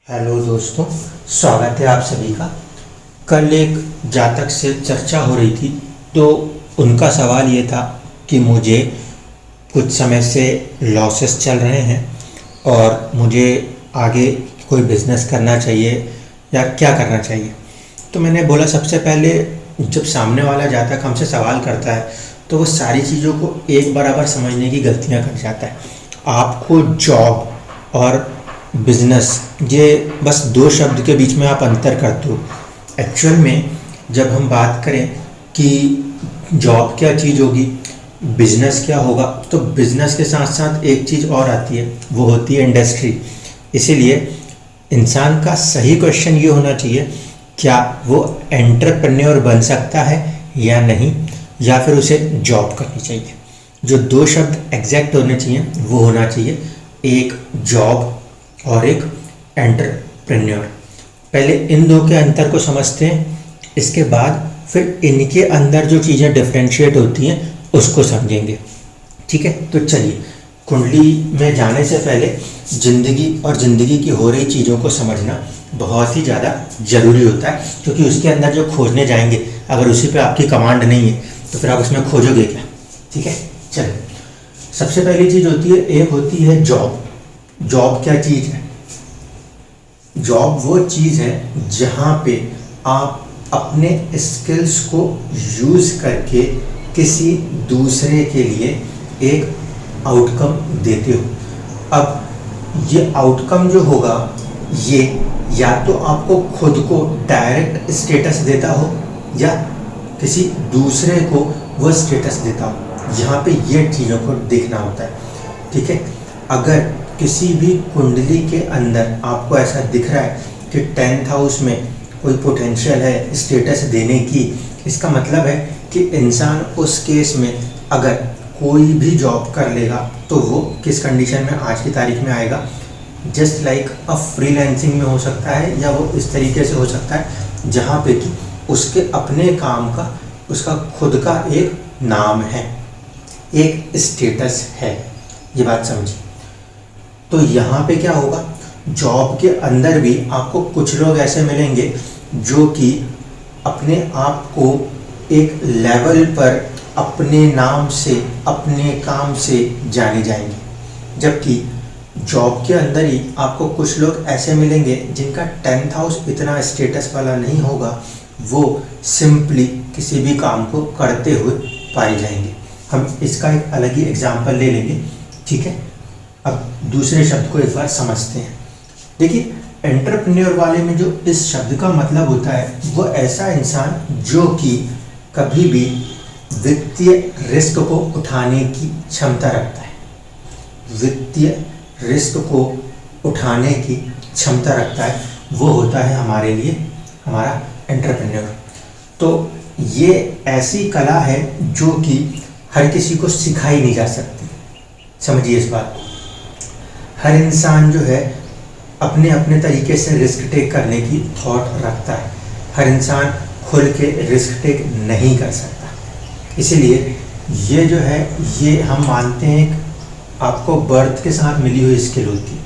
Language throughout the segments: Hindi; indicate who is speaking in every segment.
Speaker 1: हेलो दोस्तों, स्वागत है आप सभी का। कल एक जातक से चर्चा हो रही थी तो उनका सवाल ये था कि मुझे कुछ समय से लॉसेस चल रहे हैं और मुझे आगे कोई बिज़नेस करना चाहिए या क्या करना चाहिए। तो मैंने बोला सबसे पहले जब सामने वाला जातक हमसे सवाल करता है तो वो सारी चीज़ों को एक बराबर समझने की गलतियाँ कर जाता है। आपको जॉब और बिजनेस ये बस दो शब्द के बीच में आप अंतर करते हो। एक्चुअल में जब हम बात करें कि जॉब क्या चीज़ होगी, बिजनेस क्या होगा, तो बिजनेस के साथ साथ एक चीज़ और आती है, वो होती है इंडस्ट्री। इसीलिए इंसान का सही क्वेश्चन ये होना चाहिए, क्या वो एंटरप्रेन्योर बन सकता है या नहीं, या फिर उसे जॉब करनी चाहिए। जो दो शब्द एग्जैक्ट होने चाहिए वो होना चाहिए, एक जॉब और एक एंटरप्रेन्योर। पहले इन दो के अंतर को समझते हैं, इसके बाद फिर इनके अंदर जो चीज़ें डिफ्रेंशिएट होती हैं उसको समझेंगे। ठीक है, तो चलिए कुंडली में जाने से पहले ज़िंदगी और ज़िंदगी की हो रही चीज़ों को समझना बहुत ही ज़्यादा ज़रूरी होता है, क्योंकि उसके अंदर जो खोजने जाएंगे अगर उसी पे आपकी कमांड नहीं है तो फिर आप उसमें खोजोगे क्या। ठीक है, चलिए सबसे पहली चीज़ होती है, एक होती है जॉब। जॉब क्या चीज़ है? जॉब वो चीज़ है जहाँ पे आप अपने स्किल्स को यूज़ करके किसी दूसरे के लिए एक आउटकम देते हो। अब ये आउटकम जो होगा ये या तो आपको खुद को डायरेक्ट स्टेटस देता हो या किसी दूसरे को वो स्टेटस देता हो। यहाँ पे ये चीज़ों को देखना होता है। ठीक है, अगर किसी भी कुंडली के अंदर आपको ऐसा दिख रहा है कि 10th हाउस में कोई पोटेंशियल है स्टेटस देने की, इसका मतलब है कि इंसान उस केस में अगर कोई भी जॉब कर लेगा तो वो किस कंडीशन में आज की तारीख में आएगा, जस्ट लाइक अ फ्रीलांसिंग में हो सकता है, या वो इस तरीके से हो सकता है जहाँ पे कि उसके अपने काम का उसका खुद का एक नाम है, एक स्टेटस है। ये बात समझिए। तो यहाँ पे क्या होगा, जॉब के अंदर भी आपको कुछ लोग ऐसे मिलेंगे जो कि अपने आप को एक लेवल पर अपने नाम से अपने काम से जाने जाएंगे, जबकि जॉब के अंदर ही आपको कुछ लोग ऐसे मिलेंगे जिनका 10th हाउस इतना स्टेटस वाला नहीं होगा, वो सिंपली किसी भी काम को करते हुए पाए जाएंगे। हम इसका एक अलग ही एग्जाम्पल ले लेंगे। ठीक है, अब दूसरे शब्द को एक बार समझते हैं। देखिए, एंटरप्रेन्योर वाले में जो इस शब्द का मतलब होता है वो ऐसा इंसान जो कि कभी भी वित्तीय रिस्क को उठाने की क्षमता रखता है, वित्तीय रिस्क को उठाने की क्षमता रखता है, वो होता है हमारे लिए हमारा एंटरप्रेन्योर। तो ये ऐसी कला है जो कि हर किसी को सिखाई नहीं जा सकती। समझिए इस बात को। हर इंसान जो है अपने अपने तरीके से रिस्क टेक करने की थॉट रखता है। हर इंसान खुल के रिस्क टेक नहीं कर सकता। इसीलिए ये जो है ये हम मानते हैं आपको बर्थ के साथ मिली हुई स्किल होती है।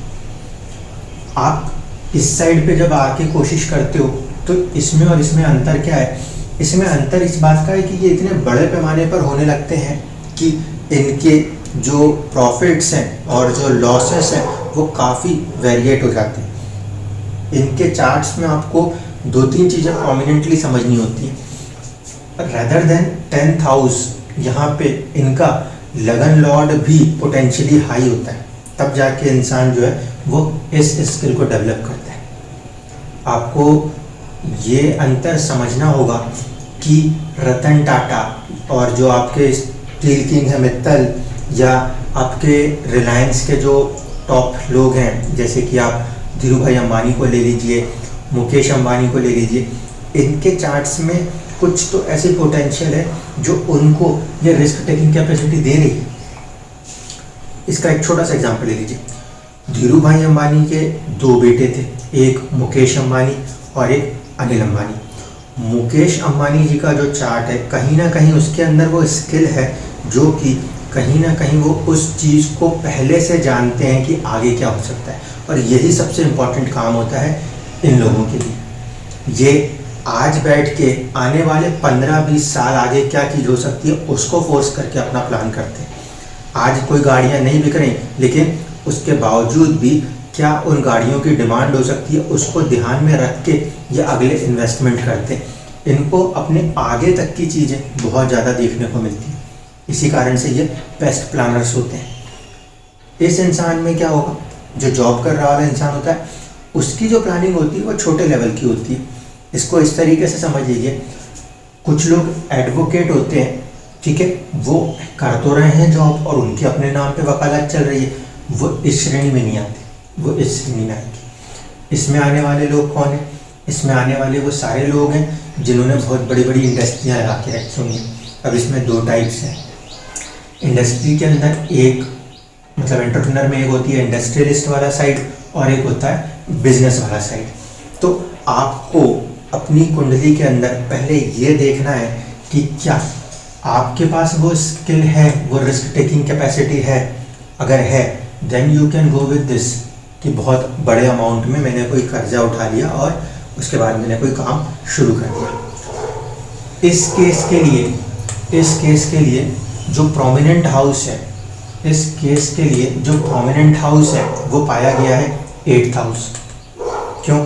Speaker 1: आप इस साइड पे जब आके कोशिश करते हो तो इसमें और इसमें अंतर क्या है? इसमें अंतर इस बात का है कि ये इतने बड़े पैमाने पर होने लगते हैं कि इनके जो प्रॉफिट्स हैं और जो लॉसेस हैं वो काफ़ी वेरिएट हो जाते हैं। इनके चार्ट्स में आपको दो तीन चीज़ें प्रोमिनेंटली समझनी होती हैं। रेदर देन 10th हाउस, यहाँ पे इनका लगन लॉर्ड भी पोटेंशियली हाई होता है, तब जाके इंसान जो है वो इस स्किल को डेवलप करता है। आपको ये अंतर समझना होगा कि रतन टाटा और जो आपके स्टील किंग है मित्तल, या आपके रिलायंस के जो टॉप लोग हैं जैसे कि आप धीरू भाई अंबानी को ले लीजिए, मुकेश अंबानी को ले लीजिए, इनके चार्ट्स में कुछ तो ऐसे पोटेंशियल है जो उनको ये रिस्क टेकिंग कैपेसिटी दे रही है। इसका एक छोटा सा एग्जांपल ले लीजिए। धीरू भाई अंबानी के दो बेटे थे, एक मुकेश अंबानी और एक अनिल अंबानी। मुकेश अंबानी जी का जो चार्ट है कहीं ना कहीं उसके अंदर वो स्किल है जो कि कहीं ना कहीं वो उस चीज़ को पहले से जानते हैं कि आगे क्या हो सकता है, और यही सबसे इम्पोर्टेंट काम होता है इन लोगों के लिए। ये आज बैठ के आने वाले 15-20 साल आगे क्या चीज़ हो सकती है उसको फोर्स करके अपना प्लान करते हैं। आज कोई गाड़ियाँ नहीं बिक रही, लेकिन उसके बावजूद भी क्या उन गाड़ियों की डिमांड हो सकती है उसको ध्यान में रख के ये अगले इन्वेस्टमेंट करते हैं। इनको अपने आगे तक की चीज़ें बहुत ज़्यादा देखने को मिलती हैं, इसी कारण से ये बेस्ट प्लानर्स होते हैं। इस इंसान में क्या होगा, जो जॉब कर रहा वाला इंसान होता है उसकी जो प्लानिंग होती है वो छोटे लेवल की होती है। इसको इस तरीके से समझ लीजिए, कुछ लोग एडवोकेट होते हैं, ठीक है, वो कर तो रहे हैं जॉब और उनकी अपने नाम पे वकालत चल रही है, वो इस श्रेणी में नहीं आते, वो इस श्रेणी में आएंगे। इसमें आने वाले लोग कौन हैं? इसमें आने वाले वो सारे लोग हैं जिन्होंने बहुत बड़ी बड़ी इंडस्ट्रियाँ लगा के रखी हुई हैं। अब इसमें दो टाइप्स हैं इंडस्ट्री के अंदर, एक मतलब एंटरप्रेन्योर में एक होती है इंडस्ट्रियलिस्ट वाला साइड और एक होता है बिजनेस वाला साइड। तो आपको अपनी कुंडली के अंदर पहले ये देखना है कि क्या आपके पास वो स्किल है, वो रिस्क टेकिंग कैपेसिटी है। अगर है then you can go with this, कि बहुत बड़े अमाउंट में मैंने कोई कर्जा उठा लिया और उसके बाद मैंने कोई काम शुरू कर दिया। इस केस के लिए जो प्रोमिनेंट हाउस है, इस केस के लिए जो प्रोमिनेंट हाउस है वो पाया गया है 8th हाउस। क्यों?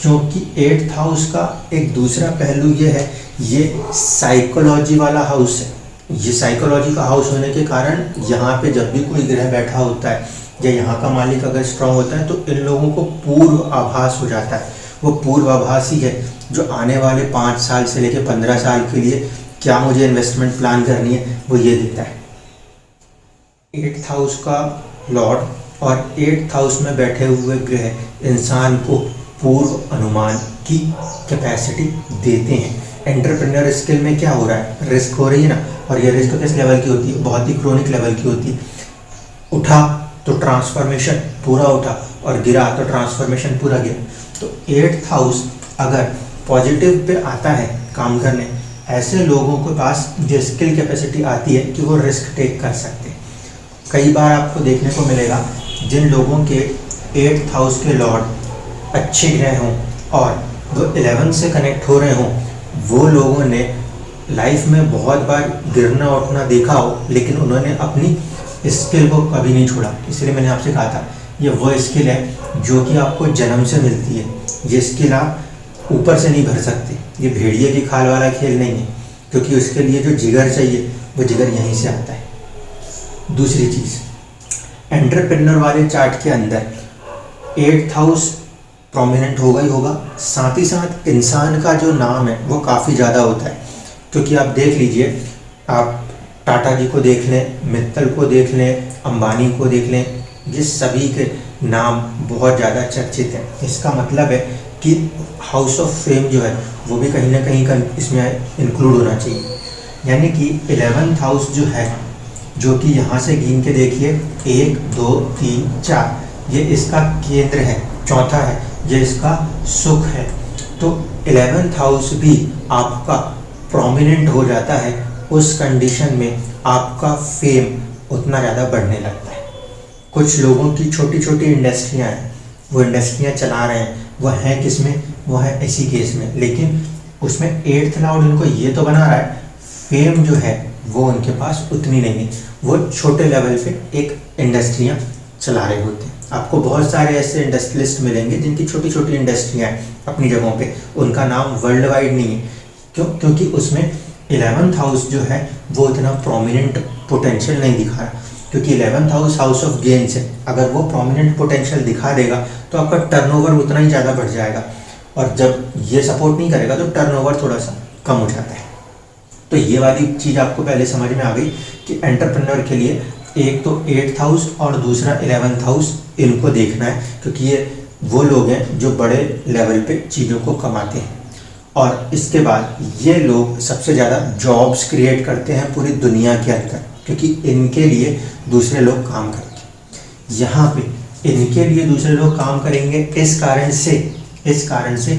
Speaker 1: क्योंकि 8th हाउस का एक दूसरा पहलू ये है, ये साइकोलॉजी वाला हाउस है। ये साइकोलॉजी का हाउस होने के कारण यहाँ पे जब भी कोई ग्रह बैठा होता है या यहाँ का मालिक अगर स्ट्रांग होता है तो इन लोगों को पूर्व आभास हो जाता है। वो पूर्व आभास ही है जो आने वाले 5 साल से लेकर 15 साल के लिए क्या मुझे इन्वेस्टमेंट प्लान करनी है वो ये देता है। 8th हाउस का लॉर्ड और 8th हाउस में बैठे हुए ग्रह इंसान को पूर्व अनुमान की कैपेसिटी देते हैं। एंटरप्रेन्योर स्किल में क्या हो रहा है, रिस्क हो रही है ना, और ये रिस्क किस लेवल की होती है, बहुत ही क्रोनिक लेवल की होती है। उठा तो ट्रांसफॉर्मेशन पूरा उठा और गिरा तो ट्रांसफॉर्मेशन पूरा गिरा। तो 8th हाउस अगर पॉजिटिव पे आता है काम करने, ऐसे लोगों के पास जो स्किल कैपेसिटी आती है कि वो रिस्क टेक कर सकते हैं। कई बार आपको देखने को मिलेगा जिन लोगों के 8th हाउस के लॉर्ड अच्छे ग्रह हों और वो 11 से कनेक्ट हो रहे हों, वो लोगों ने लाइफ में बहुत बार गिरना उठना देखा हो, लेकिन उन्होंने अपनी स्किल को कभी नहीं छोड़ा। इसलिए मैंने आपसे कहा था ये वो स्किल है जो कि आपको जन्म से मिलती है। ये स्किल आप ऊपर से नहीं भर सकते, ये भेड़िए की खाल वाला खेल नहीं है, क्योंकि उसके लिए जो जिगर चाहिए वो जिगर यहीं से आता है। दूसरी चीज़, एंटरप्रेन्योर वाले चार्ट के अंदर 8th हाउस प्रोमिनेंट होगा ही होगा, साथ ही साथ इंसान का जो नाम है वो काफ़ी ज़्यादा होता है। क्योंकि आप देख लीजिए, आप टाटा जी को देख लें, मित्तल को देख लें, अंबानी को देख लें, ये सभी के नाम बहुत ज़्यादा चर्चित हैं। इसका मतलब है कि हाउस ऑफ फेम जो है वो भी कहीं ना कहीं का इसमें इंक्लूड होना चाहिए। यानी कि 11th हाउस जो है, जो कि यहाँ से गिन के देखिए 1 2 3 4, ये इसका केंद्र है, चौथा है ये इसका सुख है। तो 11th हाउस भी आपका प्रोमिनेंट हो जाता है, उस कंडीशन में आपका फेम उतना ज़्यादा बढ़ने लगता है। कुछ लोगों की छोटी छोटी इंडस्ट्रियाँ हैं, वो इंडस्ट्रियाँ चला रहे हैं, वो हैं किस में, वो है इसी केस में, लेकिन उसमें 8th लॉर्ड उनको ये तो बना रहा है, फेम जो है वो उनके पास उतनी नहीं है, वो छोटे लेवल पे एक इंडस्ट्रियाँ चला रहे होते हैं। आपको बहुत सारे ऐसे इंडस्ट्रियलिस्ट मिलेंगे जिनकी छोटी छोटी इंडस्ट्रियाँ हैं अपनी जगहों पे, उनका नाम वर्ल्ड वाइड नहीं है। क्यों? क्योंकि उसमें 11th हाउस जो है वो इतना प्रोमिनेंट पोटेंशियल नहीं दिखा रहा, क्योंकि 11th house house of gains है। अगर वो प्रोमिनेंट पोटेंशियल दिखा देगा तो आपका टर्नओवर उतना ही ज़्यादा बढ़ जाएगा, और जब ये सपोर्ट नहीं करेगा तो टर्नओवर थोड़ा सा कम हो जाता है। तो ये वाली चीज़ आपको पहले समझ में आ गई कि एंटरप्रेन्योर के लिए एक तो 8th हाउस और दूसरा 11th हाउस, इनको देखना है, क्योंकि ये वो लोग हैं जो बड़े लेवल पे चीज़ों को कमाते हैं। और इसके बाद ये लोग सबसे ज़्यादा जॉब्स क्रिएट करते हैं पूरी दुनिया के अंदर, क्योंकि इनके लिए दूसरे लोग काम करेंगे। यहाँ पे इनके लिए दूसरे लोग काम करेंगे, इस कारण से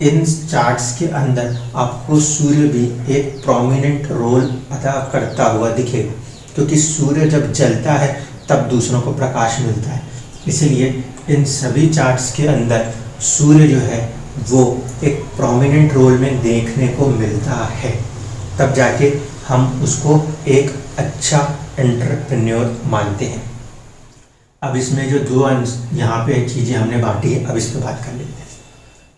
Speaker 1: इन चार्ट्स के अंदर आपको सूर्य भी एक प्रोमिनेंट रोल अदा करता हुआ दिखेगा। क्योंकि सूर्य जब जलता है तब दूसरों को प्रकाश मिलता है। इसीलिए इन सभी चार्ट्स के अंदर सूर्य जो है वो एक प्रोमिनेंट रोल में देखने को मिलता है, तब जाके हम उसको एक अच्छा एंटरप्रेन्योर मानते हैं। अब इसमें जो दो यहाँ पे चीज़ें हमने बांटी है, अब इस पर बात कर लेते हैं।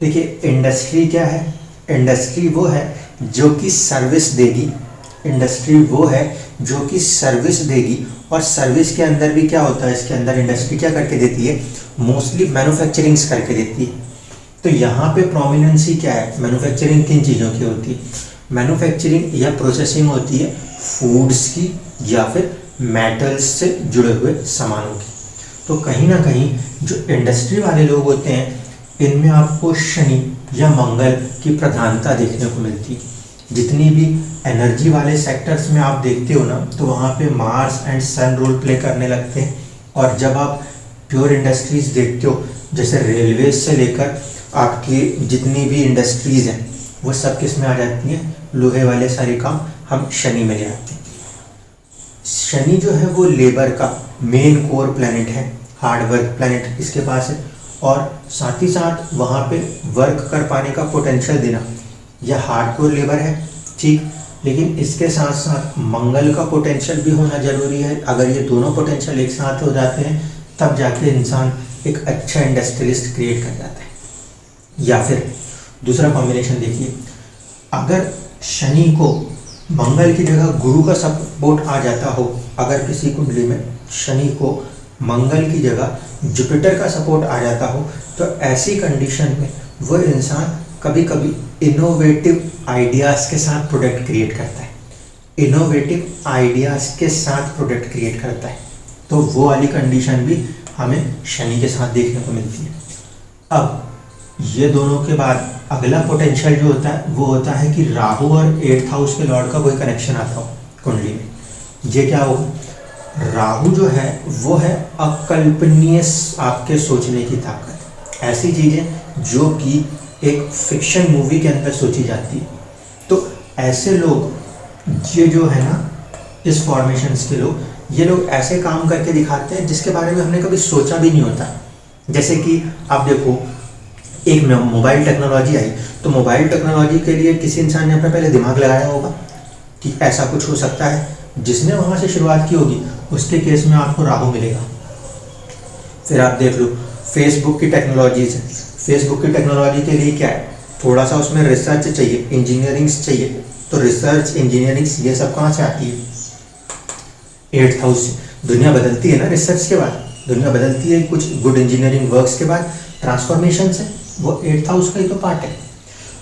Speaker 1: देखिए, इंडस्ट्री क्या है? इंडस्ट्री वो है जो कि सर्विस देगी। इंडस्ट्री वो है जो कि सर्विस देगी, और सर्विस के अंदर भी क्या होता है, इसके अंदर इंडस्ट्री क्या करके देती है? मोस्टली मैन्युफैक्चरिंग्स करके देती है। तो यहाँ पे प्रोमिनेंसी क्या है? मैन्युफैक्चरिंग किन चीज़ों की होती है? मैन्युफैक्चरिंग या प्रोसेसिंग होती है फूड्स की या फिर मेटल्स से जुड़े हुए सामानों की। तो कहीं ना कहीं जो इंडस्ट्री वाले लोग होते हैं, इनमें आपको शनि या मंगल की प्रधानता देखने को मिलती है। जितनी भी एनर्जी वाले सेक्टर्स में आप देखते हो ना, तो वहाँ पे Mars and Sun role play करने लगते हैं। और जब आप प्योर इंडस्ट्रीज देखते हो, जैसे रेलवे से लेकर आपकी जितनी भी इंडस्ट्रीज़ हैं, वो सब किस में आ जाती हैं? लोहे वाले सारे काम हम शनि में ले आते हैं। शनि जो है वो लेबर का मेन कोर प्लैनेट है, हार्ड वर्क प्लैनेट इसके पास है, और साथ ही साथ वहाँ पे वर्क कर पाने का पोटेंशियल देना यह हार्डकोर लेबर है, ठीक। लेकिन इसके साथ साथ मंगल का पोटेंशियल भी होना ज़रूरी है। अगर ये दोनों पोटेंशियल एक साथ हो जाते हैं, तब जाके इंसान एक अच्छा इंडस्ट्रियलिस्ट क्रिएट कर जाता है। या फिर दूसरा कॉम्बिनेशन देखिए, अगर शनि को मंगल की जगह गुरु का सपोर्ट आ जाता हो, अगर किसी कुंडली में शनि को मंगल की जगह जुपिटर का सपोर्ट आ जाता हो, तो ऐसी कंडीशन में वो इंसान कभी कभी इनोवेटिव आइडियाज़ के साथ प्रोडक्ट क्रिएट करता है। इनोवेटिव आइडियाज़ के साथ प्रोडक्ट क्रिएट करता है, तो वो वाली कंडीशन भी हमें शनि के साथ देखने को मिलती है। अब ये दोनों के बाद अगला पोटेंशियल जो होता है वो होता है कि राहु और 8th हाउस के लॉर्ड का कोई कनेक्शन आता हो कुंडली में। ये क्या होगा? राहु जो है वो है अकल्पनीय आपके सोचने की ताकत, ऐसी चीज़ें जो कि एक फिक्शन मूवी के अंदर सोची जाती है। तो ऐसे लोग ये जो है ना, इस फॉर्मेशंस के लोग, ये लोग ऐसे काम करके दिखाते हैं जिसके बारे में हमने कभी सोचा भी नहीं होता। जैसे कि आप देखो, एक मोबाइल टेक्नोलॉजी आई, तो मोबाइल टेक्नोलॉजी के लिए किसी इंसान ने अपना पहले दिमाग लगाया होगा कि ऐसा कुछ हो सकता है। जिसने वहाँ से शुरुआत की होगी उसके केस में आपको राहु मिलेगा। फिर आप देख लो, फेसबुक की टेक्नोलॉजीज है। फेसबुक की टेक्नोलॉजी के लिए क्या है? थोड़ा सा उसमें रिसर्च चाहिए, इंजीनियरिंग्स चाहिए। तो रिसर्च, इंजीनियरिंग्स ये सब कहाँ से आती है? 8th हाउस से। दुनिया बदलती है ना रिसर्च के बाद, दुनिया बदलती है कुछ गुड इंजीनियरिंग वर्क्स के बाद, ट्रांसफॉर्मेशन से। वो 8th हाउस का ही तो पार्ट है।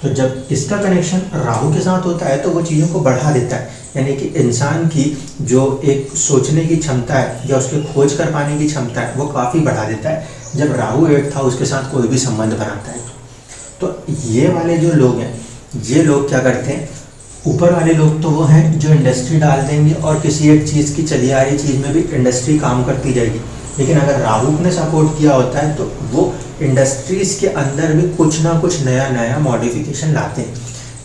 Speaker 1: तो जब इसका कनेक्शन राहु के साथ होता है तो वो चीज़ों को बढ़ा देता है, यानी कि इंसान की जो एक सोचने की क्षमता है या उसके खोज कर पाने की क्षमता है वो काफ़ी बढ़ा देता है जब राहु 8th हाउस के साथ कोई भी संबंध बनाता है। तो ये वाले जो लोग हैं, ये लोग क्या करते हैं? ऊपर वाले लोग तो वो हैं जो इंडस्ट्री डाल देंगे और किसी एक चीज़ की चली आ रही चीज़ में भी इंडस्ट्री काम करती जाएगी। लेकिन अगर राहु ने सपोर्ट किया होता है तो वो इंडस्ट्रीज़ के अंदर भी कुछ ना कुछ नया नया मॉडिफिकेशन लाते हैं।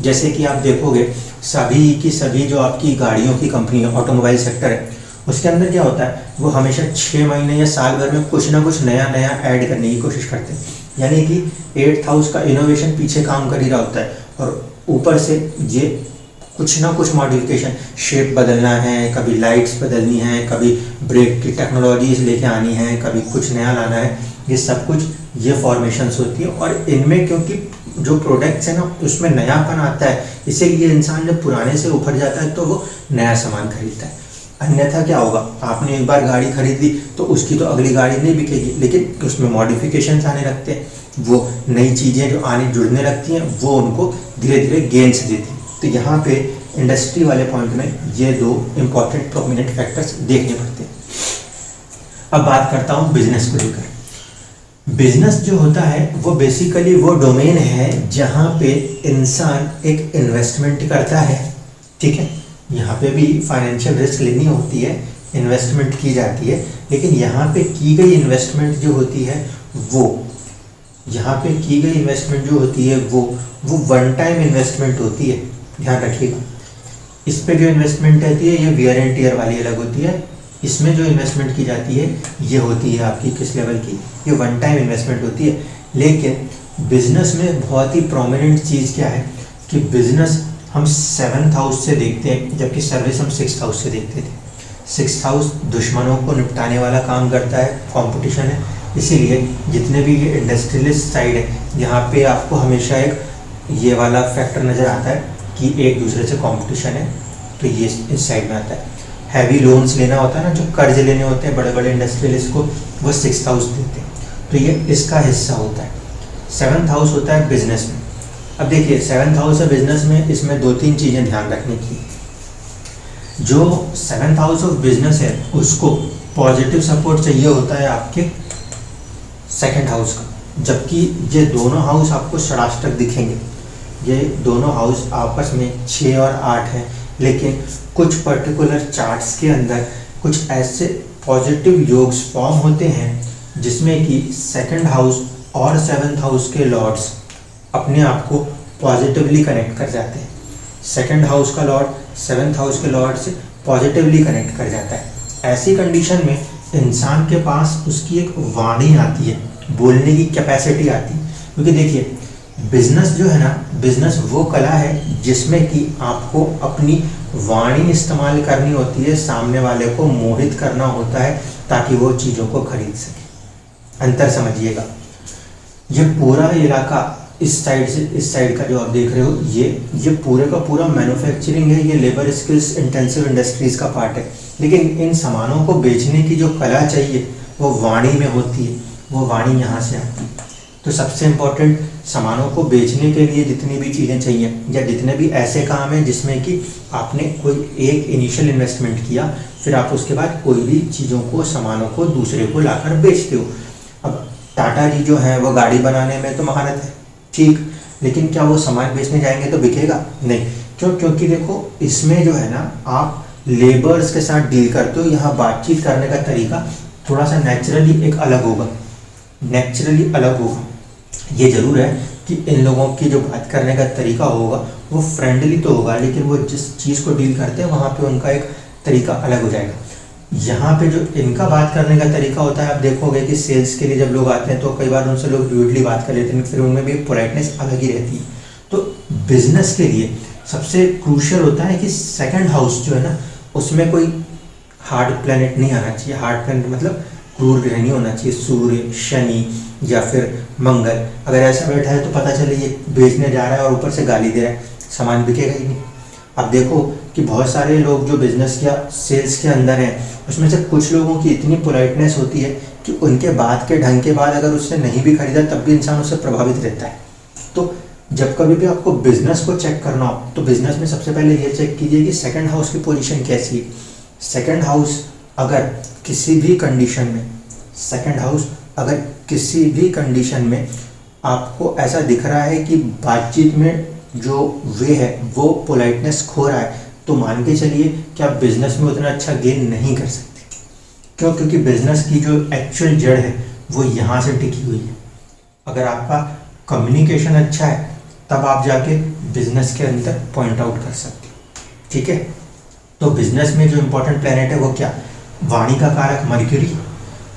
Speaker 1: जैसे कि आप देखोगे, सभी की सभी जो आपकी गाड़ियों की कंपनी है, ऑटोमोबाइल सेक्टर है, उसके अंदर क्या होता है? वो हमेशा 6 महीने या साल भर में कुछ ना कुछ नया नया ऐड करने की कोशिश करते हैं। यानी कि 8th हाउस का इनोवेशन पीछे काम कर ही रहा होता है, और ऊपर से ये कुछ ना कुछ मॉडिफिकेशन, शेप बदलना है, कभी लाइट्स बदलनी है, कभी ब्रेक की टेक्नोलॉजीज लेके आनी है, कभी कुछ नया लाना है। ये सब कुछ ये फॉर्मेशंस होती है, और इनमें क्योंकि जो प्रोडक्ट्स हैं ना उसमें नयापन आता है, इसीलिए इंसान जब पुराने से उभर जाता है तो वो नया सामान खरीदता है। अन्यथा क्या होगा? आपने एक बार गाड़ी खरीद ली तो उसकी तो अगली गाड़ी नहीं बिकेगी, लेकिन उसमें मॉडिफिकेशंस आने लगते हैं, वो नई चीज़ें जो आने जुड़ने लगती हैं वो उनको धीरे धीरे गेन्स देती हैं। तो यहाँ पे इंडस्ट्री वाले पॉइंट में ये दो इम्पॉर्टेंट प्रोमिनेंट फैक्टर्स देखने पड़ते हैं। अब बात करता हूँ बिजनेस को लेकर। बिजनेस जो होता है वो बेसिकली वो डोमेन है जहाँ पे इंसान एक इन्वेस्टमेंट करता है, ठीक है। यहाँ पे भी फाइनेंशियल रिस्क लेनी होती है, इन्वेस्टमेंट की जाती है, लेकिन यहाँ पे की गई इन्वेस्टमेंट जो होती है वो वो वन टाइम इन्वेस्टमेंट होती है, ध्यान रखिएगा। इस पे जो इन्वेस्टमेंट रहती है ये वियर एंड टियर वाली अलग होती है। इसमें जो इन्वेस्टमेंट की जाती है ये होती है आपकी किस लेवल की, ये वन टाइम इन्वेस्टमेंट होती है। लेकिन बिजनेस में बहुत ही प्रोमिनेंट चीज़ क्या है कि बिजनेस हम 7th हाउस से देखते हैं, जबकि सर्विस हम 6th हाउस से देखते थे। 6th हाउस दुश्मनों को निपटाने वाला काम करता है, कंपटीशन है, इसीलिए जितने भी ये इंडस्ट्रियलिस्ट साइड है यहाँ पे आपको हमेशा एक ये वाला फैक्टर नज़र आता है कि एक दूसरे से कंपटीशन है, तो ये इस साइड में आता है। हैवी लोन्स लेना होता है ना, जो कर्ज लेने होते हैं बड़े बड़े इंडस्ट्रियलिस्ट को, वो 6th हाउस देते हैं, तो ये इसका हिस्सा होता है। 7th हाउस होता है बिजनेस में। अब देखिए 7th हाउस है बिजनेस में, इसमें 2-3 चीज़ें ध्यान रखने की। जो 7th हाउस ऑफ बिजनेस है उसको पॉजिटिव सपोर्ट चाहिए होता है आपके 2nd हाउस का, जबकि ये दोनों हाउस आपको षडाष्टक दिखेंगे। ये दोनों हाउस आपस में 6 और 8 हैं, लेकिन कुछ पर्टिकुलर चार्ट्स के अंदर कुछ ऐसे पॉजिटिव योग्स फॉर्म होते हैं जिसमें कि 2nd हाउस और 7th हाउस के लॉर्ड्स अपने आप को पॉजिटिवली कनेक्ट कर जाते हैं। 2nd हाउस का लॉर्ड 7th हाउस के लॉर्ड से पॉजिटिवली कनेक्ट कर जाता है। ऐसी कंडीशन में इंसान के पास उसकी एक वाणी आती है, बोलने की कैपेसिटी आती है। क्योंकि देखिए बिजनेस जो है ना, बिजनेस वो कला है जिसमें कि आपको अपनी वाणी इस्तेमाल करनी होती है, सामने वाले को मोहित करना होता है ताकि वो चीज़ों को खरीद सके। अंतर समझिएगा। ये पूरा इलाका इस साइड से इस साइड का जो आप देख रहे हो, ये पूरे का पूरा मैन्युफैक्चरिंग है, ये लेबर स्किल्स इंटेंसिव इंडस्ट्रीज का पार्ट है। लेकिन इन सामानों को बेचने की जो कला चाहिए वो वाणी में होती है, वो वाणी यहाँ से आती है। तो सबसे इम्पोर्टेंट, सामानों को बेचने के लिए जितनी भी चीज़ें चाहिए या जितने भी ऐसे काम हैं जिसमें कि आपने कोई एक इनिशियल इन्वेस्टमेंट किया, फिर आप उसके बाद कोई भी चीज़ों को, सामानों को दूसरे को लाकर बेचते हो। अब टाटा जी जो है वो गाड़ी बनाने में तो महारत है, ठीक, लेकिन क्या वो सामान बेचने जाएंगे तो बिकेगा? नहीं। क्यों? क्योंकि देखो इसमें जो है ना, आप लेबर्स के साथ डील करते हो, यहाँ बातचीत करने का तरीका थोड़ा सा नेचुरली एक अलग होगा, नेचुरली अलग होगा। ये ज़रूर है कि इन लोगों की जो बात करने का तरीका होगा वो फ्रेंडली तो होगा, लेकिन वो जिस चीज़ को डील करते हैं वहाँ पे उनका एक तरीका अलग हो जाएगा। यहाँ पे जो इनका बात करने का तरीका होता है, आप देखोगे कि सेल्स के लिए जब लोग आते हैं तो कई बार उनसे लोग रूडली बात कर लेते हैं, फिर उनमें भी पोलाइटनेस अलग ही रहती है। तो बिजनेस के लिए सबसे क्रूशियल होता है कि 2nd हाउस जो है ना, उसमें कोई हार्ड प्लैनेट नहीं आना चाहिए। हार्ड प्लैनेट मतलब क्रूर ग्रह नहीं होना चाहिए, सूर्य, शनि या फिर मंगल। अगर ऐसा बैठा है तो पता चले ये बेचने जा रहा है और ऊपर से गाली दे रहा है, सामान बिकेगा ही नहीं। अब देखो कि बहुत सारे लोग जो बिजनेस या सेल्स के अंदर हैं, उसमें से कुछ लोगों की इतनी पोलाइटनेस होती है कि उनके बात के ढंग के बाद अगर उसने नहीं भी खरीदा तब भी इंसान उससे प्रभावित रहता है। तो जब कभी भी आपको बिजनेस को चेक करना हो तो बिजनेस में सबसे पहले ये चेक कीजिए कि 2nd हाउस की पोजीशन कैसी है। 2nd हाउस अगर किसी भी कंडीशन में, 2nd हाउस अगर किसी भी कंडीशन में आपको ऐसा दिख रहा है कि बातचीत में जो वे है वो पोलाइटनेस खो रहा है, तो मान के चलिए कि आप बिजनेस में उतना अच्छा गेन नहीं कर सकते। क्यों? क्योंकि बिजनेस की जो एक्चुअल जड़ है वो यहाँ से टिकी हुई है। अगर आपका कम्युनिकेशन अच्छा है तब आप जाके बिजनेस के अंदर पॉइंट आउट कर सकते हो, ठीक है। तो बिजनेस में जो इम्पोर्टेंट प्लैनेट है वो क्या? वाणी का कारक मर्क्यूरी,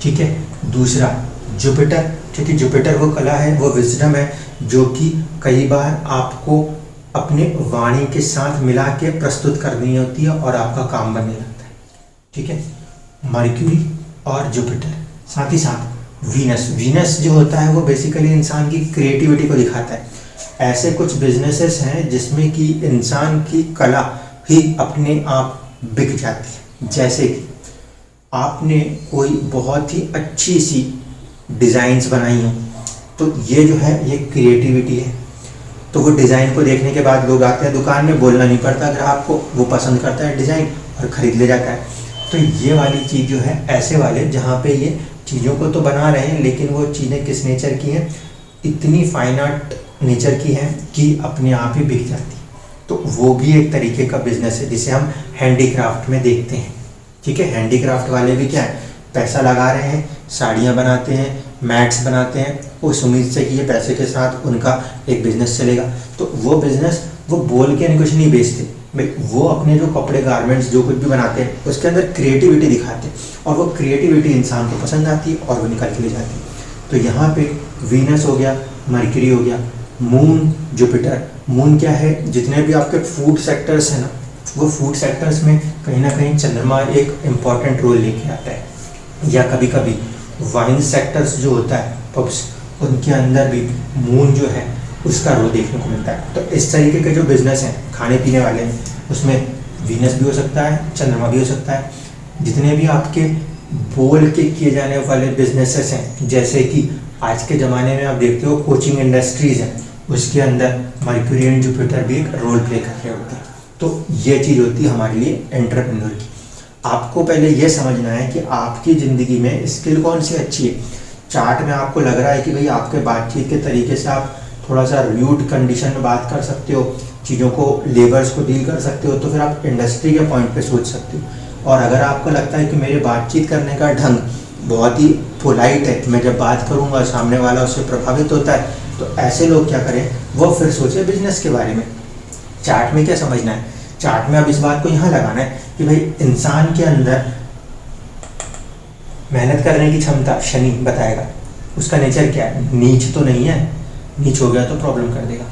Speaker 1: ठीक है। दूसरा जुपिटर, क्योंकि जुपिटर वो कला है, वो विजडम है जो कि कई बार आपको अपने वाणी के साथ मिला के प्रस्तुत करनी होती है और आपका काम बनने लगता है, ठीक है। मर्क्यूरी और जुपिटर, साथ ही साथ वीनस जो होता है वो बेसिकली इंसान की क्रिएटिविटी को दिखाता है। ऐसे कुछ बिजनेसेस हैं जिसमें कि इंसान की कला ही अपने आप बिक जाती है। जैसे कि आपने कोई बहुत ही अच्छी सी डिज़ाइंस बनाई हो, तो ये जो है ये क्रिएटिविटी है। तो वो डिज़ाइन को देखने के बाद लोग आते हैं दुकान में, बोलना नहीं पड़ता ग्राहक को, वो पसंद करता है डिज़ाइन और ख़रीद ले जाता है। तो ये वाली चीज़ जो है, ऐसे वाले जहाँ पे ये चीज़ों को तो बना रहे हैं लेकिन वो चीज़ें किस नेचर की हैं, इतनी फाइन आर्ट नेचर की हैं कि अपने आप ही बिक जाती है। तो वो भी एक तरीके का बिजनेस है जिसे हम हैंडीक्राफ्ट में देखते हैं, ठीक है। हैंडीक्राफ्ट वाले भी क्या है, पैसा लगा रहे हैं, साड़ियाँ बनाते हैं, मैट्स बनाते हैं, उस उम्मीद से कि ये पैसे के साथ उनका एक बिज़नेस चलेगा। तो वो बिज़नेस वो बोल के कुछ नहीं बेचते, भाई वो अपने जो कपड़े गारमेंट्स जो कुछ भी बनाते हैं उसके अंदर क्रिएटिविटी दिखाते हैं और वो क्रिएटिविटी इंसान को पसंद आती है और वो निकल के ले जाती है। तो यहाँ पे वीनस हो गया, मरकरी हो गया, मून, जुपिटर। मून क्या है, जितने भी आपके फूड सेक्टर्स हैं ना, वो फूड सेक्टर्स में कहीं ना कहीं चंद्रमा एक इम्पॉर्टेंट रोल लेके आता है। या कभी कभी वाइन सेक्टर्स जो होता है, पब्स, उनके अंदर भी मून जो है उसका रोल देखने को मिलता है। तो इस तरीके के जो बिजनेस हैं खाने पीने वाले हैं, उसमें वीनस भी हो सकता है, चंद्रमा भी हो सकता है। जितने भी आपके बोल के किए जाने वाले बिजनेसेस हैं, जैसे कि आज के ज़माने में आप देखते हो कोचिंग इंडस्ट्रीज़ हैं, उसके अंदर मर्क्यूरी एंड जुपिटर भी एक रोल प्ले कर रहे होते हैं। तो ये चीज़ होती है हमारे लिए एंटरप्रेन्योर की। आपको पहले ये समझना है कि आपकी ज़िंदगी में स्किल कौन सी अच्छी है। चार्ट में आपको लग रहा है कि भाई आपके बातचीत के तरीके से आप थोड़ा सा रूड कंडीशन में बात कर सकते हो, चीज़ों को, लेबर्स को डील कर सकते हो, तो फिर आप इंडस्ट्री के पॉइंट पे सोच सकते हो। और अगर आपको लगता है कि मेरे बातचीत करने का ढंग बहुत ही पोलाइट है, मैं जब बात करूँगा सामने वाला उससे प्रभावित होता है, तो ऐसे लोग क्या करें, वो फिर सोचे बिजनेस के बारे में। चार्ट में क्या समझना है, चार्ट में अब इस बात को यहाँ लगाना है कि भाई इंसान के अंदर मेहनत करने की क्षमता शनि बताएगा, उसका नेचर क्या है, नीच तो नहीं है, नीच हो गया तो प्रॉब्लम कर देगा।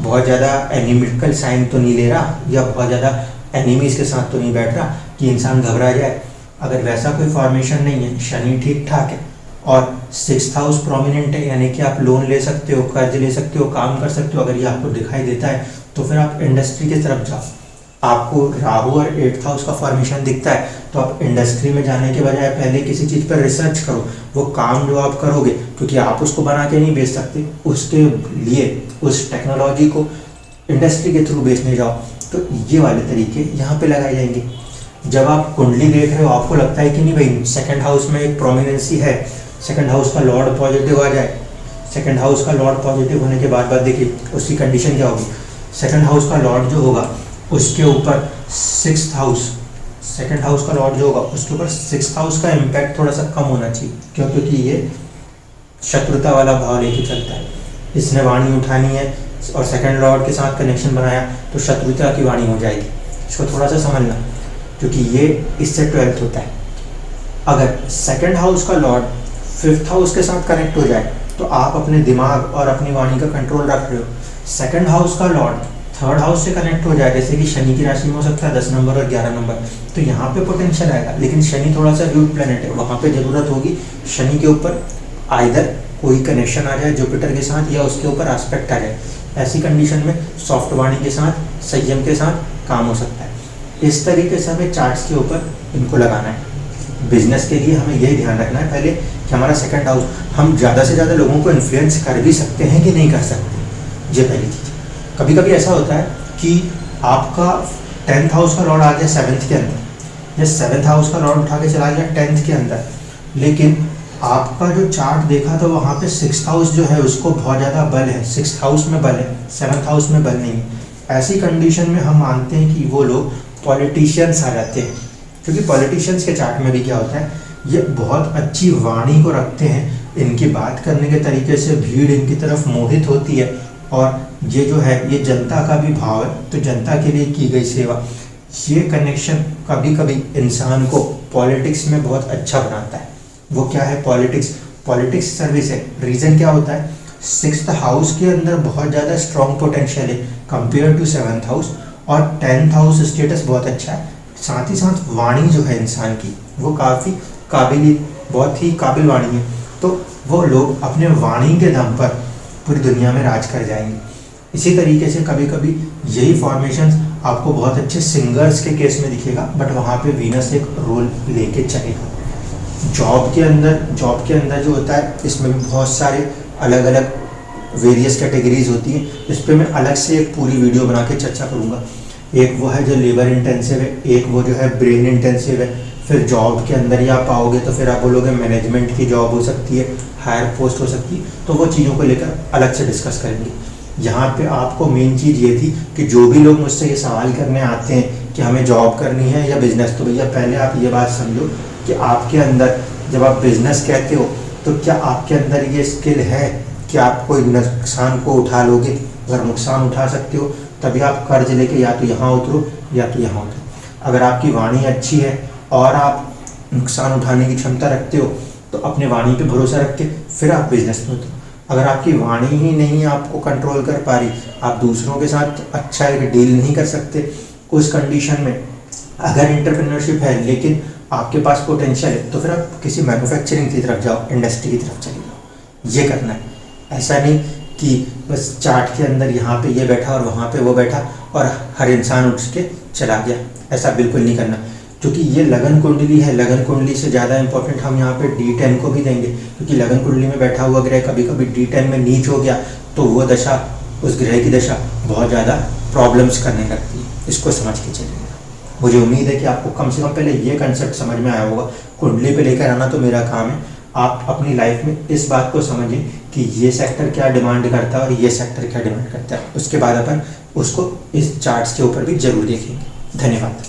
Speaker 1: बहुत ज़्यादा एनिमिकल साइन तो नहीं ले रहा, या बहुत ज़्यादा एनिमीज के साथ तो नहीं बैठ रहा कि इंसान घबरा जाए। अगर वैसा कोई फॉर्मेशन नहीं है, शनि ठीक ठाक है और 6th हाउस प्रोमिनेंट है, यानी कि आप लोन ले सकते हो, कर्ज ले सकते हो, काम कर सकते हो, अगर ये आपको दिखाई देता है तो फिर आप इंडस्ट्री की तरफ जाओ। आपको राहु और 8th हाउस का फॉर्मेशन दिखता है तो आप इंडस्ट्री में जाने के बजाय पहले किसी चीज़ पर रिसर्च करो। वो काम जो आप करोगे, क्योंकि आप उसको बना के नहीं बेच सकते, उसके लिए उस टेक्नोलॉजी को इंडस्ट्री के थ्रू बेचने जाओ। तो ये वाले तरीके यहाँ पे लगाए जाएंगे। जब आप कुंडली देख रहे हो, आपको लगता है कि नहीं भाई 2nd हाउस में एक प्रोमिनेंसी है, 2nd हाउस का लॉर्ड पॉजिटिव आ जाए, 2nd हाउस का लॉर्ड पॉजिटिव होने के बाद देखिए उसकी कंडीशन क्या होगी। 2nd हाउस का लॉर्ड जो होगा उसके ऊपर 6th हाउस, 2nd हाउस का लॉर्ड जो होगा उसके ऊपर 6th हाउस का इम्पैक्ट थोड़ा सा कम होना चाहिए। क्यों? क्योंकि ये शत्रुता वाला भाव लेके चलता है। इसने वाणी उठानी है और 2nd लॉर्ड के साथ कनेक्शन बनाया तो शत्रुता की वाणी हो जाएगी। इसको थोड़ा सा समझना, क्योंकि ये इससे 12th होता है। अगर 2nd हाउस का लॉर्ड 5th हाउस के साथ कनेक्ट हो जाए तो आप अपने दिमाग और अपनी वाणी का कंट्रोल रख रहे हो। 2nd हाउस का लॉर्ड 3rd हाउस से कनेक्ट हो जाए, जैसे कि शनि की राशि में हो सकता है 10 नंबर और 11 नंबर, तो यहाँ पे पोटेंशियल आएगा। लेकिन शनि थोड़ा सा रूट प्लैनेट है, वहाँ पे ज़रूरत होगी शनि के ऊपर आइदर कोई कनेक्शन आ जाए जुपिटर के साथ या उसके ऊपर एस्पेक्ट आ जाए। ऐसी कंडीशन में सॉफ्ट वाणी के साथ, संयम के साथ काम हो सकता है। इस तरीके से हमें चार्ट्स के ऊपर इनको लगाना है। बिजनेस के लिए हमें यही ध्यान रखना है पहले कि हमारा 2nd हाउस, हम ज़्यादा से ज़्यादा लोगों को इन्फ्लुएंस कर भी सकते हैं कि नहीं कर सकते, ये पहली चीज़। कभी कभी ऐसा होता है कि आपका 10th हाउस का लॉर्ड आ गया 7th के अंदर, या 7th हाउस का लॉर्ड उठा के चला गया 10th के अंदर, लेकिन आपका जो चार्ट देखा तो वहाँ पे 6th हाउस जो है उसको बहुत ज़्यादा बल है, 6th हाउस में बल है, 7th हाउस में बल नहीं है। ऐसी कंडीशन में हम मानते हैं कि वो लोग पॉलिटिशियंस आ जाते हैं, क्योंकि पॉलिटिशियंस के चार्ट में भी क्या होता है, ये बहुत अच्छी वाणी को रखते हैं, इनकी बात करने के तरीके से भीड़ इनकी तरफ मोहित होती है, और ये जो है ये जनता का भी भाव है, तो जनता के लिए की गई सेवा, ये कनेक्शन कभी कभी इंसान को पॉलिटिक्स में बहुत अच्छा बनाता है। वो क्या है, पॉलिटिक्स, पॉलिटिक्स सर्विस है। रीज़न क्या होता है, 6th हाउस के अंदर बहुत ज़्यादा स्ट्रॉन्ग पोटेंशियल है कंपेयर टू 7th हाउस, और 10th हाउस स्टेटस बहुत अच्छा है। साथ ही साथ वाणी जो है इंसान की वो काफ़ी बहुत ही काबिल वाणी है, तो वो लोग अपने वाणी के दम पर पूरी दुनिया में राज कर जाएंगे। इसी तरीके से कभी कभी यही फॉर्मेशंस आपको बहुत अच्छे सिंगर्स के केस में दिखेगा, बट वहाँ पे वीनस एक रोल लेके चलेगा। जॉब के अंदर जो होता है, इसमें भी बहुत सारे अलग अलग वेरियस कैटेगरीज होती हैं। इस पर मैं अलग से एक पूरी वीडियो बना के चर्चा करूँगा। एक वो है जो लेबर इंटेंसिव है, एक वो जो है ब्रेन इंटेंसिव है। फिर जॉब के अंदर ही आप पाओगे तो फिर आप बोलोगे मैनेजमेंट की जॉब हो सकती है, हायर पोस्ट हो सकती है, तो वो चीज़ों को लेकर अलग से डिस्कस करेंगे। यहाँ पे आपको मेन चीज़ ये थी कि जो भी लोग मुझसे ये सवाल करने आते हैं कि हमें जॉब करनी है या बिजनेस, तो भैया पहले आप ये बात समझो कि आपके अंदर जब आप बिजनेस कहते हो तो क्या आपके अंदर ये स्किल है कि आप कोई नुकसान को उठा लोगे। अगर नुकसान उठा सकते हो तभी आप कर्ज लेके या तो यहाँ उतरो या तो यहाँ उतरो। अगर आपकी वाणी अच्छी है और आप नुकसान उठाने की क्षमता रखते हो तो अपने वाणी पे भरोसा रख के फिर आप बिजनेस में उतरो। अगर आपकी वाणी ही नहीं आपको कंट्रोल कर पा रही, आप दूसरों के साथ अच्छा एक डील नहीं कर सकते, उस कंडीशन में अगर एंटरप्रेन्योरशिप है लेकिन आपके पास पोटेंशियल है तो फिर आप किसी मैन्युफैक्चरिंग की तरफ जाओ, इंडस्ट्री की तरफ चले जाओ। ये करना है। ऐसा नहीं कि बस चार्ट के अंदर यहाँ पे ये बैठा और वहाँ पे वो बैठा और हर इंसान उठ के चला गया, ऐसा बिल्कुल नहीं करना। क्योंकि ये लगन कुंडली है, लगन कुंडली से ज़्यादा इंपॉर्टेंट हम यहाँ पे D10 को भी देंगे, क्योंकि लगन कुंडली में बैठा हुआ ग्रह कभी कभी D10 में नीच हो गया तो वो दशा, उस ग्रह की दशा बहुत ज़्यादा प्रॉब्लम्स करने लगती है। इसको समझ के चलिएगा। मुझे उम्मीद है कि आपको कम से कम पहले ये कंसेप्ट समझ में आया होगा। कुंडली पे लेकर आना तो मेरा काम है, आप अपनी लाइफ में इस बात को समझें कि ये सेक्टर क्या डिमांड करता है और ये सेक्टर क्या डिमांड करता है। उसके बाद अपन उसको इस चार्ट्स के ऊपर भी जरूर देखेंगे। धन्यवाद।